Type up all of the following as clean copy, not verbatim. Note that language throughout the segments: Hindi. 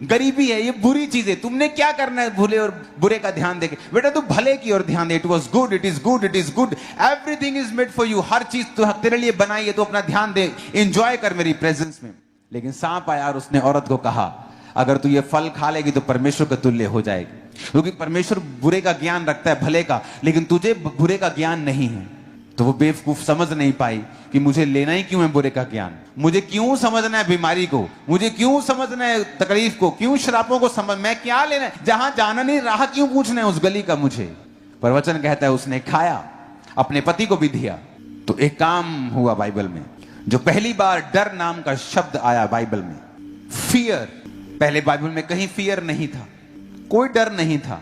गरीबी है, ये बुरी चीज है, तुमने क्या करना है भले और बुरे का ध्यान देके? बेटा तू भले की ओर ध्यान दे। It was good, it is good, it is good, everything is made for you. हर चीज तो तेरे लिए बनाई है, तो अपना ध्यान दे, एंजॉय कर मेरी प्रेजेंस में। लेकिन सांप आया और उसने औरत को कहा, अगर तू ये फल खा लेगी तो परमेश्वर के तुल्य हो जाएगी, क्योंकि परमेश्वर बुरे का ज्ञान रखता है, भले का, लेकिन तुझे बुरे का ज्ञान नहीं है। तो वो बेवकूफ समझ नहीं पाई कि मुझे लेना ही क्यों है बुरे का ज्ञान, मुझे क्यों समझना है बीमारी को, मुझे क्यों समझना है तकलीफ को, क्यों श्रापों को समझ, मैं क्या लेना है, जहां जाना नहीं राह क्यों पूछना है उस गली का मुझे। पर वचन कहता है उसने खाया, अपने पति को भी दिया। तो एक काम हुआ बाइबल में, जो पहली बार डर नाम का शब्द आया बाइबल में, फियर। पहले बाइबल में कहीं फियर नहीं था, कोई डर नहीं था,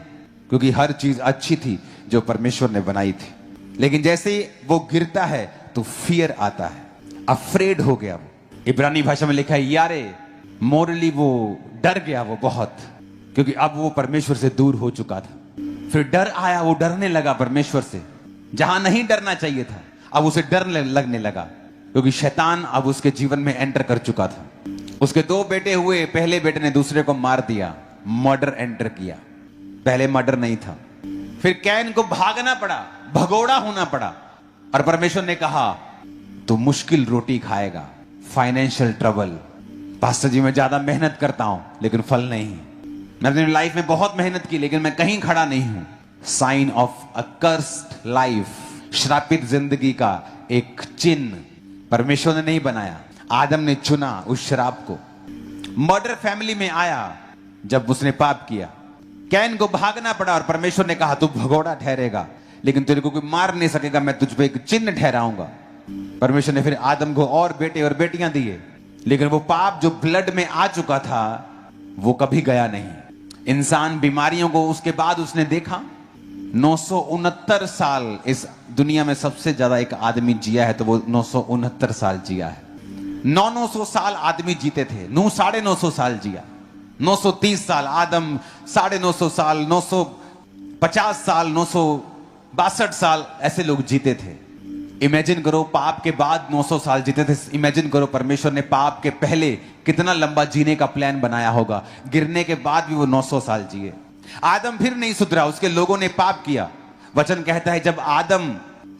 क्योंकि हर चीज अच्छी थी जो परमेश्वर ने बनाई थी। लेकिन जैसे ही वो गिरता है तो फियर आता है, अफ्रेड हो गया वो। इब्रानी भाषा में लिखा है यारे, मोरली वो डर गया वो बहुत, क्योंकि अब वो परमेश्वर से दूर हो चुका था। फिर डर आया, वो डरने लगा परमेश्वर से, जहां नहीं डरना चाहिए था अब उसे डर लगने लगा, क्योंकि शैतान अब उसके जीवन में एंटर कर चुका था। उसके दो बेटे हुए, पहले बेटे ने दूसरे को मार दिया, मर्डर एंटर किया। पहले मर्डर नहीं था। फिर कैन को भागना पड़ा, भगोड़ा होना पड़ा, और परमेश्वर ने कहा तू मुश्किल रोटी खाएगा, फाइनेंशियल ट्रबल। पास्टर जी मैं ज्यादा मेहनत करता हूं लेकिन फल नहीं, मैं अपनी लाइफ में बहुत मेहनत की लेकिन मैं कहीं खड़ा नहीं हूं। Sign of a cursed life, श्रापित जिंदगी का एक चिन्ह परमेश्वर ने नहीं बनाया, आदम ने चुना उस शराब को। मर्डर फैमिली में आया जब उसने पाप किया। कैन को भागना पड़ा और परमेश्वर ने कहा तू भगोड़ा ठहरेगा, लेकिन तेरे को कोई मार नहीं सकेगा, मैं तुझ पे एक चिन्ह ठहराऊंगा। परमेश्वर ने फिर आदम को और बेटे और बेटियां दिए, लेकिन वो पाप जो ब्लड में आ चुका था वो कभी गया नहीं। इंसान बीमारियों को उसके बाद उसने देखा। 969 साल इस दुनिया में सबसे ज्यादा एक आदमी जिया है, तो वो 969 साल जिया है। 900 साल आदमी जीते थे, 950 साल जिया। 930 साल आदम, 950 साल, 950 साल, 962 साल, ऐसे लोग जीते थे। इमेजिन करो पाप के बाद 900 साल जीते थे। इमेजिन करो परमेश्वर ने पाप के पहले कितना लंबा जीने का प्लान बनाया होगा, गिरने के बाद भी वो 900 साल जिए। आदम फिर नहीं सुधरा, उसके लोगों ने पाप किया। वचन कहता है जब आदम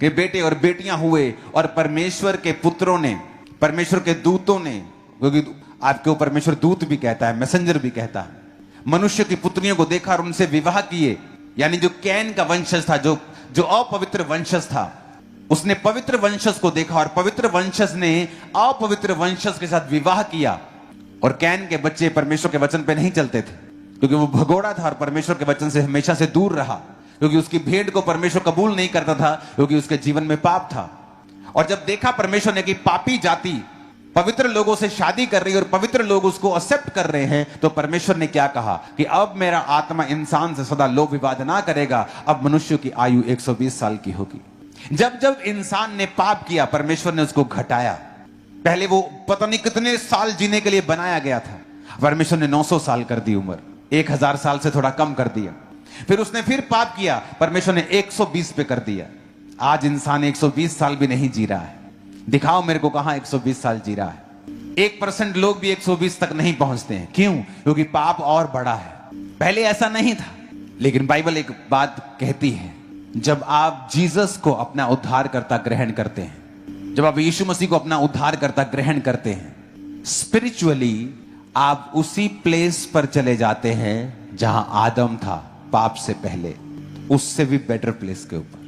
के बेटे और बेटियां हुए और परमेश्वर के पुत्रों ने, परमेश्वर के दूतों ने, क्योंकि आपके ऊपर परमेश्वर दूत भी कहता है, मैसेंजर भी कहता है, मनुष्य की पुत्रियों को देखा और उनसे विवाह किए। यानी जो कैन का वंशज था, जो अपवित्र वंशज था, उसने पवित्र वंशज को देखा और पवित्र वंशज ने अपवित्र वंशज के साथ विवाह किया। और कैन के बच्चे परमेश्वर के वचन पे नहीं चलते थे, क्योंकि वो भगोड़ा था और परमेश्वर के वचन से हमेशा से दूर रहा, क्योंकि उसकी भेंट को परमेश्वर कबूल नहीं करता था, क्योंकि उसके जीवन में पाप था। और जब देखा परमेश्वर ने कि पापी जाति पवित्र लोगों से शादी कर रही है और पवित्र लोग उसको एक्सेप्ट कर रहे हैं, तो परमेश्वर ने क्या कहा कि अब मेरा आत्मा इंसान से सदा लोभ विवाद ना करेगा, अब मनुष्य की आयु 120 साल की होगी। जब जब इंसान ने पाप किया परमेश्वर ने उसको घटाया। पहले वो पता नहीं कितने साल जीने के लिए बनाया गया था, परमेश्वर ने 900 साल कर दी उम्र, 1000 साल से थोड़ा कम कर दिया। फिर उसने फिर पाप किया, परमेश्वर ने 120 पे कर दिया। आज इंसान 120 साल भी नहीं जी रहा है। दिखाओ मेरे को कहां 120 साल जी रहा है। 1% लोग भी 120 तक नहीं पहुंचते हैं। क्यों? क्योंकि पाप और बड़ा है। पहले ऐसा नहीं था। लेकिन बाइबल एक बात कहती है, जब आप जीसस को अपना उद्धारकर्ता ग्रहण करते हैं, जब आप यीशु मसीह को अपना उद्धारकर्ता ग्रहण करते हैं, स्पिरिचुअली आप उसी प्लेस पर चले जाते हैं जहां आदम था पाप से पहले, उससे भी बेटर प्लेस के ऊपर।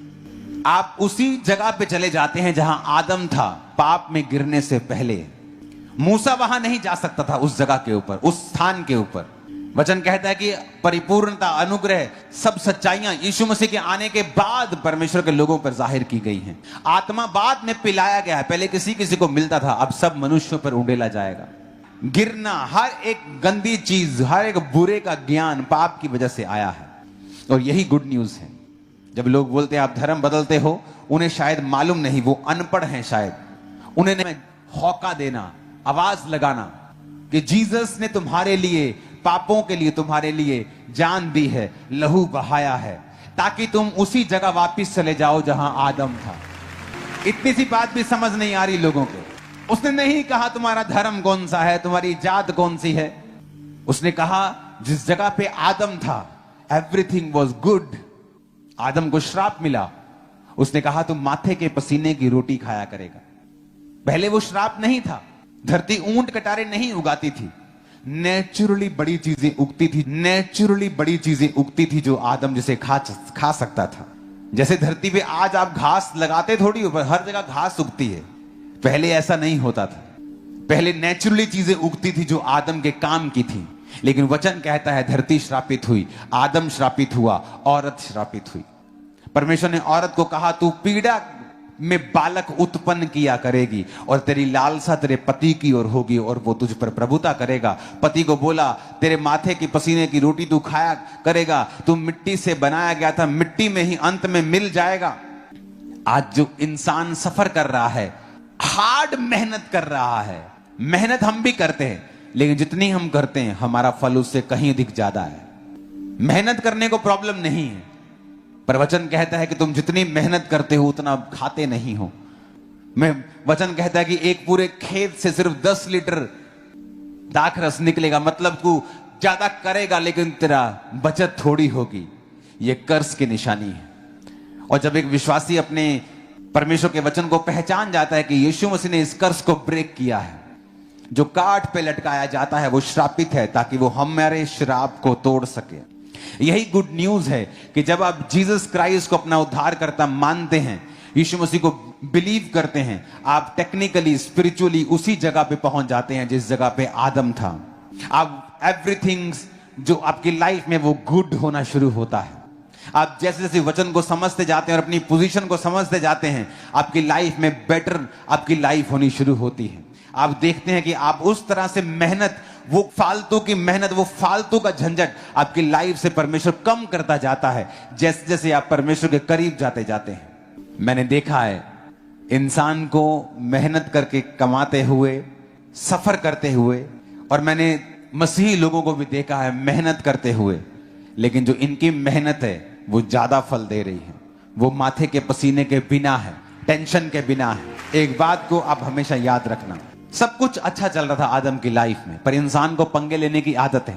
आप उसी जगह पे चले जाते हैं जहां आदम था पाप में गिरने से पहले। मूसा वहां नहीं जा सकता था, उस जगह के ऊपर, उस स्थान के ऊपर। वचन कहता है कि परिपूर्णता, अनुग्रह, सब सच्चाइयां यीशु मसीह के आने के बाद परमेश्वर के लोगों पर जाहिर की गई हैं। आत्मा बाद में पिलाया गया है, पहले किसी किसी को मिलता था, अब सब मनुष्यों पर उंडेला जाएगा। गिरना, हर एक गंदी चीज, हर एक बुरे का ज्ञान पाप की वजह से आया है। और यही गुड न्यूज है। जब लोग बोलते हैं आप धर्म बदलते हो, उन्हें शायद मालूम नहीं, वो अनपढ़ हैं शायद। उन्हें नहीं हौका देना, आवाज लगाना कि जीसस ने तुम्हारे लिए, पापों के लिए तुम्हारे लिए जान दी है, लहू बहाया है, ताकि तुम उसी जगह वापस चले जाओ जहां आदम था। इतनी सी बात भी समझ नहीं आ रही लोगों को। उसने नहीं कहा तुम्हारा धर्म कौन सा है, तुम्हारी जात कौन सी है। उसने कहा जिस जगह पे आदम था एवरीथिंग वॉज गुड, आदम को श्राप मिला। उसने कहा तुम माथे के पसीने की रोटी खाया करेगा। पहले वो श्राप नहीं था, धरती ऊंट कटारे नहीं उगाती थी, नेचुरली बड़ी चीजें उगती थी, नेचुरली बड़ी चीजें उगती थी जो आदम जिसे खा सकता था। जैसे धरती पे आज आप घास लगाते थोड़ी ऊपर, हर जगह घास उगती है, पहले ऐसा नहीं होता था। पहले नेचुरली चीजें उगती थी जो आदम के काम की थी। लेकिन वचन कहता है धरती श्रापित हुई, आदम श्रापित हुआ, औरत श्रापित हुई। परमेश्वर ने औरत को कहा तू पीड़ा में बालक उत्पन्न किया करेगी और तेरी लालसा तेरे पति की ओर होगी और वो तुझ पर प्रभुता करेगा। पति को बोला तेरे माथे की पसीने की रोटी तू खाया करेगा, तू मिट्टी से बनाया गया था, मिट्टी में ही अंत में मिल जाएगा। आज जो इंसान सफर कर रहा है, हार्ड मेहनत कर रहा है, मेहनत हम भी करते हैं लेकिन जितनी हम करते हैं हमारा फल उससे कहीं अधिक ज्यादा है। मेहनत करने को प्रॉब्लम नहीं है, पर वचन कहता है कि तुम जितनी मेहनत करते हो उतना खाते नहीं हो। वचन कहता है कि एक पूरे खेत से सिर्फ 10 लीटर दाख रस निकलेगा, मतलब तू ज्यादा करेगा लेकिन तेरा बचत थोड़ी होगी। यह कर्ज की निशानी है। और जब एक विश्वासी अपने परमेश्वर के वचन को पहचान जाता है कि यीशु मसीह ने इस कर्ज को ब्रेक किया है, जो काट पे लटकाया जाता है वो श्रापित है ताकि वो हमारे श्राप को तोड़ सके। यही गुड न्यूज है कि जब आप जीसस क्राइस्ट को अपना उद्धारकर्ता मानते हैं, यीशु मसीह को बिलीव करते हैं, आप टेक्निकली स्पिरिचुअली उसी जगह पे पहुंच जाते हैं जिस जगह पे आदम था। आप एवरीथिंग जो आपकी लाइफ में वो गुड होना शुरू होता है। आप जैसे जैसे वचन को समझते जाते हैं और अपनी पोजीशन को समझते जाते हैं, आपकी लाइफ में बेटर आपकी लाइफ होनी शुरू होती है। आप देखते हैं कि आप उस तरह से मेहनत, वो फालतू की मेहनत, वो फालतू का झंझट आपकी लाइफ से परमेश्वर कम करता जाता है जैसे जैसे आप परमेश्वर के करीब जाते जाते हैं। मैंने देखा है इंसान को मेहनत करके कमाते हुए, सफर करते हुए, और मैंने मसीही लोगों को भी देखा है मेहनत करते हुए, लेकिन जो इनकी मेहनत है वो ज्यादा फल दे रही है। वो माथे के पसीने के बिना है, टेंशन के बिना है। एक बात को आप हमेशा याद रखना, सब कुछ अच्छा चल रहा था आदम की लाइफ में, पर इंसान को पंगे लेने की आदत है।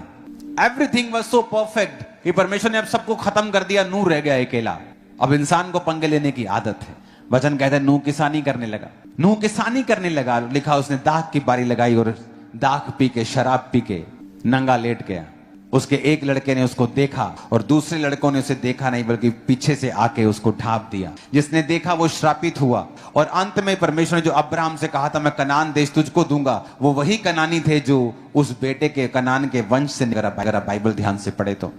एवरीथिंग वाज सो परफेक्ट कि परमेश्वर ने अब सबको खत्म कर दिया, नूह रह गया अकेला। अब इंसान को पंगे लेने की आदत है। वचन कहता है नूह किसानी करने लगा, नूह किसानी करने लगा। लिखा उसने दाख की बारी लगाई और दाख पी के, शराब पी के नंगा लेट गया। उसके एक लड़के ने उसको देखा और दूसरे लड़कों ने उसे देखा नहीं बल्कि पीछे से आके उसको ढांप दिया। जिसने देखा वो श्रापित हुआ। और अंत में परमेश्वर ने जो अब्राहम से कहा था मैं कनान देश तुझको दूंगा, वो वही कनानी थे जो उस बेटे के कनान के वंश से। अगर आप बाइबल ध्यान से पढ़े तो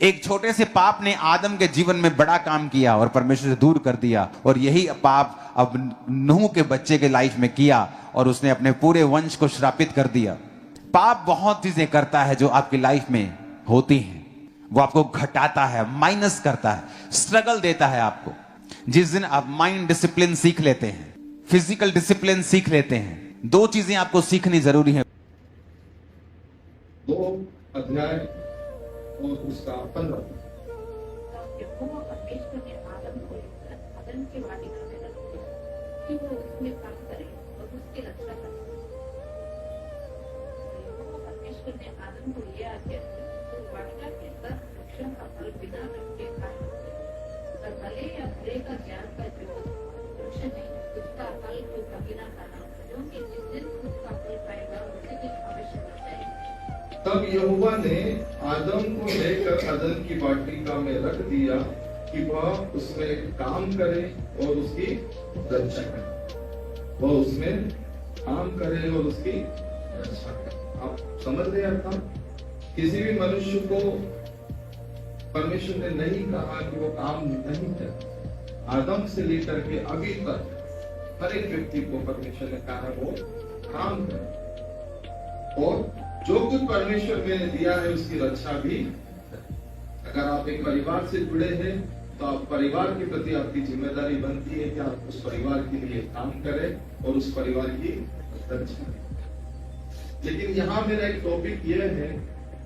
एक छोटे से पाप ने आदम के जीवन में बड़ा काम किया और परमेश्वर से दूर कर दिया, और यही पाप अब नूह के बच्चे के लाइफ में किया और उसने अपने पूरे वंश को श्रापित कर दिया। पाप बहुत चीजें करता है जो आपकी लाइफ में होती हैं। वो आपको घटाता है, माइनस करता है, स्ट्रगल देता है आपको। जिस दिन आप माइंड डिसिप्लिन सीख लेते हैं, फिजिकल डिसिप्लिन सीख लेते हैं, 2 चीजें आपको सीखनी जरूरी है। 2 अध्याय और उसका 15। तब यहोवा ने आदम को लेकर अदन की वाटिका में रख दिया कि वह उसमें काम करे और उसकी रक्षा करे। वह उसमें काम करे और उसकी रक्षा करे। आप समझ रहे हैं? किसी भी मनुष्य को परमेश्वर ने नहीं कहा कि वो काम नहीं करे। आदम से लेकर के अभी तक हर एक व्यक्ति को परमेश्वर ने कहा वो काम करे और जो कुछ परमेश्वर ने दिया है उसकी रक्षा भी। अगर आप एक परिवार से जुड़े हैं तो आप परिवार के प्रति आपकी जिम्मेदारी बनती है कि आप उस परिवार के लिए काम करें और उस परिवार की रक्षा करें। लेकिन यहाँ मेरा एक टॉपिक यह है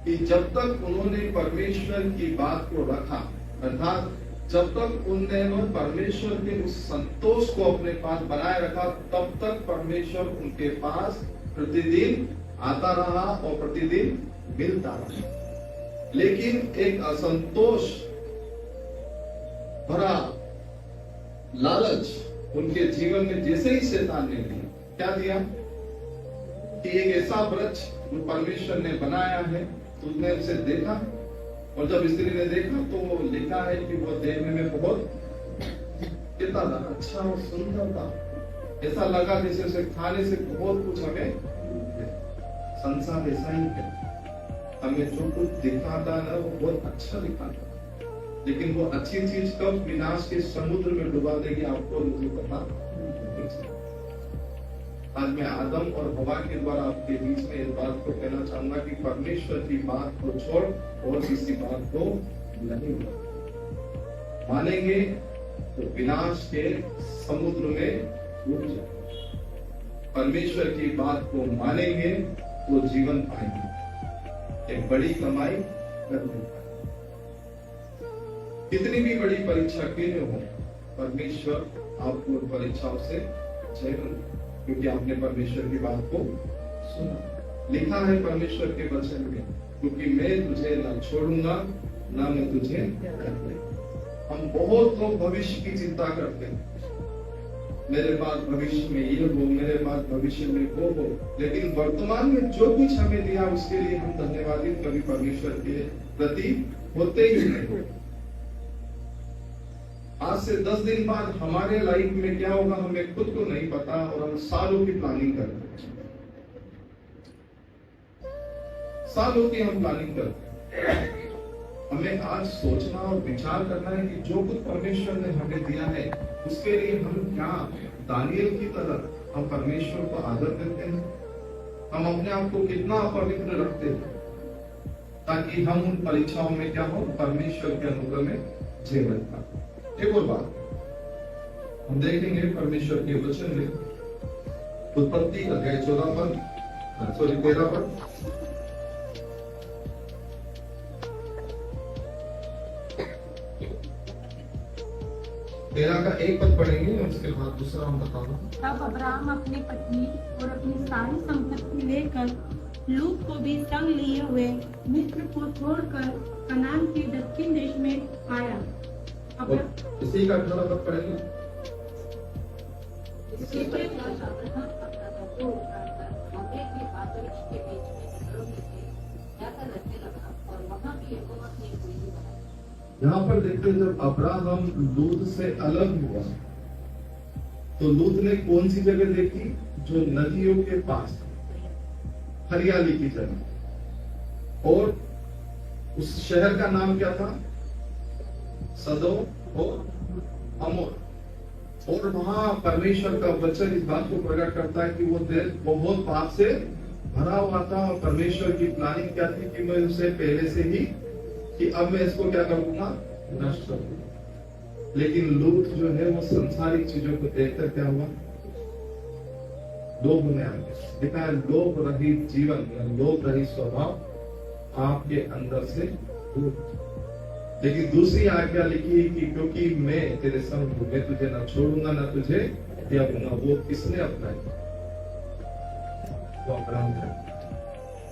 कि जब तक उन्होंने परमेश्वर की बात को रखा, अर्थात जब तक उन्होंने परमेश्वर के उस संतोष को अपने पास बनाए रखा, तब तक परमेश्वर उनके पास प्रतिदिन आता रहा और प्रतिदिन मिलता रहा, लेकिन एक असंतोष भरा लालच उनके जीवन में जैसे ही शैतान ने दिया, क्या दिया कि एक ऐसा वृक्ष जो परमेश्वर ने बनाया है, तो उसने उसे देखा, और जब स्त्री ने देखा तो वो लिखा है कि वो देखने में बहुत कितना अच्छा और सुंदर था, ऐसा लगा जैसे उसे खाने से बहुत कुछ हमें। संसार ऐसा ही है, हमें जो कुछ दिखाता ना वो बहुत अच्छा दिखाता, लेकिन वो अच्छी चीज कब विनाश के समुद्र में डुबा देगी आपको मुझे पता नहीं। आज मैं आदम और हवा के द्वारा आपके बीच में इस बात को कहना चाहूंगा कि परमेश्वर की बात को छोड़ और किसी बात को नहीं मानेंगे तो विनाश के समुद्र में डूब जाए। परमेश्वर की बात को मानेंगे तो जीवन पाएंगे, एक बड़ी कमाई करने पाएंगे। कितनी भी बड़ी परीक्षा क्यों न हो, परमेश्वर आपको परीक्षाओं से जय देगा, क्योंकि आपने परमेश्वर की बात को सुना। लिखा है परमेश्वर के वचन में, क्योंकि मैं तुझे न छोड़ूंगा न मैं तुझे रखूंगा। हम बहुत लोग भविष्य की चिंता करते हैं, मेरे बाद भविष्य में ये हो, मेरे बाद भविष्य में वो हो, लेकिन वर्तमान में जो कुछ हमें दिया उसके लिए हम धन्यवादी कभी परमेश्वर के प्रति होते ही नहीं। आज से 10 दिन बाद हमारे लाइफ में क्या होगा हमें खुद को नहीं पता, और हम सालों की प्लानिंग करते हैं, सालों की हम प्लानिंग करते हैं। हमें आज सोचना और विचार करना है कि जो कुछ परमेश्वर ने हमें दिया है उसके लिए हम क्या दानियल की तरह हम परमेश्वर को आदर देते हैं, हम अपने आप को कितना पवित्र रखते हैं, ताकि हम उन परीक्षाओं में क्या हो परमेश्वर के अनुग्रह में जय बनता। एक और बात हम देखेंगे परमेश्वर के वचन में, उत्पत्ति अध्याय 13 पर तेरह का एक पद पढ़ेंगे, उसके बाद दूसरा हम बताऊंगा। तब अब्राहम अपनी पत्नी और अपनी सारी संपत्ति लेकर लूत को भी संग लिए हुए मिस्र को छोड़कर कनान के दक्षिण देश में आया। इसी का 18 पद पढ़ेंगे। यहाँ पर देखते हैं जब अब्राहम लूत से अलग हुआ तो लूत ने कौन सी जगह देखी, जो नदियों के पास हरियाली की जगह, और उस शहर का नाम क्या था, सदोम और अमोर। और वहां परमेश्वर का वचन इस बात को प्रकट करता है कि वो देश बहुत पाप से भरा हुआ था, और परमेश्वर की प्लानिंग क्या थी कि मैं उसे पहले से ही कि अब मैं इसको क्या करूंगा, नष्ट करूंगा। लेकिन लूत जो है वो संसारिक चीजों को देखकर क्या हुआ, लोभ में आ गया। देखा है लोभ रहित जीवन या लोभ रहित स्वभाव आपके अंदर से दूर। लेकिन दूसरी आज्ञा लिखी है कि क्योंकि मैं तेरे संग हूं, मैं तुझे न छोड़ूंगा न तुझे त्यागूंगा। वो किसने अपनाई, वो अब्राहम ने।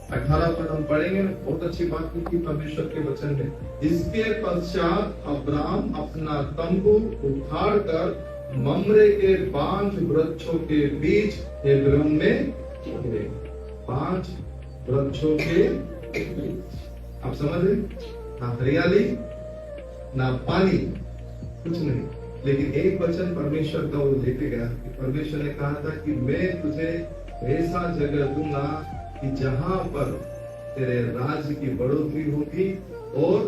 18 पर हम पढ़ेंगे, बहुत अच्छी बात की परमेश्वर के वचन में। इसके पश्चात अब्राहम अपना तंबू उखाड़ कर ममरे के 5 वृक्षों के बीच हेब्रोन में गिरे। 5 वृक्षों के बीच, आप समझ रहे, ना हरियाली ना पानी, कुछ नहीं, लेकिन एक वचन परमेश्वर का वो लेके गया। परमेश्वर ने कहा था कि मैं तुझे ऐसा जगह दूंगा कि जहां पर तेरे राज्य की बढ़ोतरी होगी, और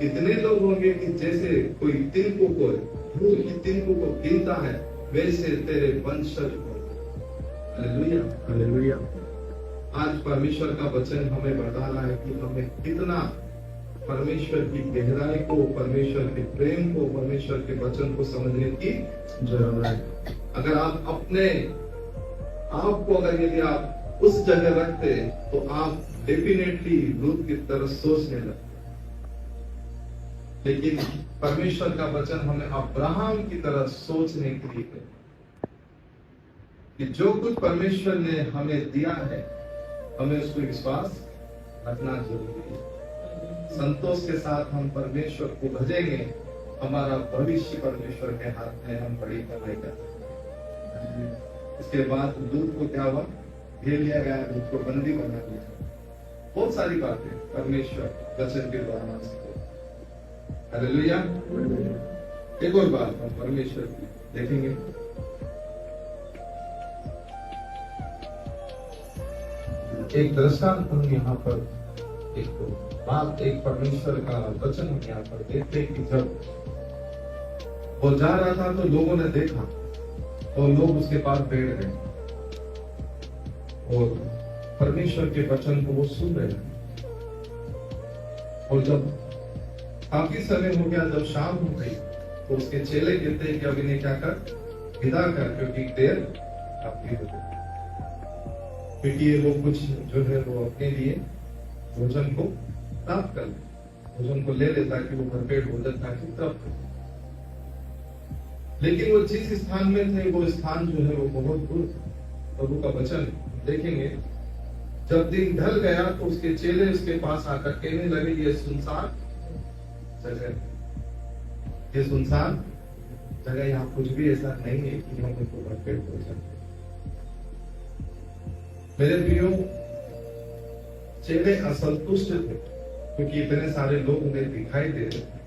इतने लोग होंगे कि जैसे कोई तिनकों को धूल की तिनकों को गिनता है वैसे तेरे वंशज होंगे। Hallelujah, hallelujah. आज परमेश्वर का वचन हमें बता रहा है कि हमें कितना परमेश्वर की गहराई को, परमेश्वर के प्रेम को, परमेश्वर के वचन को समझने की जरूरत है। अगर आप अपने आप को अगर यदि आप उस जगह रखते तो आप डेफिनेटली लूत की तरह सोचने लगते। लेकिन परमेश्वर का वचन हमें अब्राहम की तरह सोचने के लिए है कि जो कुछ परमेश्वर ने हमें दिया है हमें उस पर विश्वास रखना जरूरी है। संतोष के साथ हम परमेश्वर को भजेंगे, हमारा भविष्य परमेश्वर के हाथ में, हम बड़ी कमाई करेंगे। इसके बाद दूध को क्या हुआ, घेर लिया गया, दूध को बंदी बना दिया। बहुत सारी बातें परमेश्वर वचन के द्वारा सीखो। हालेलुया। एक और बात हम परमेश्वर की देखेंगे, एक दृष्टांत हम यहाँ पर, एक बात, एक परमेश्वर का वचन हम यहाँ पर देखते हैं कि जब वो जा रहा था तो लोगों ने देखा और लोग उसके पास बैठ गए और परमेश्वर के वचन को वो सुन रहे हैं। और जब काफी समय हो गया, जब शाम हो गई, तो उसके चेले कहते हैं कि अब इन्हें क्या कर, विदा कर, क्योंकि देर काफी हो गई। क्योंकि ये लोग कुछ जो है वो अपने लिए भोजन को प्राप्त कर ले, भोजन को ले ले, ताकि वो भरपेट भोजन ताकि प्राप्त कर। लेकिन वो जिस स्थान में थे, वो स्थान जो है वो बहुत दूर था। प्रभु का वचन देखेंगे, जब दिन ढल गया तो उसके चेले उसके पास आकर कहने लगे, ये सुनसान जगह, ये सुनसान जगह, यहाँ कुछ भी ऐसा नहीं है कि हम उनको भरपेट भोजन। मेरे प्रियो, चेले असंतुष्ट थे क्योंकि इतने सारे लोग उन्हें दिखाई दे रहे थे।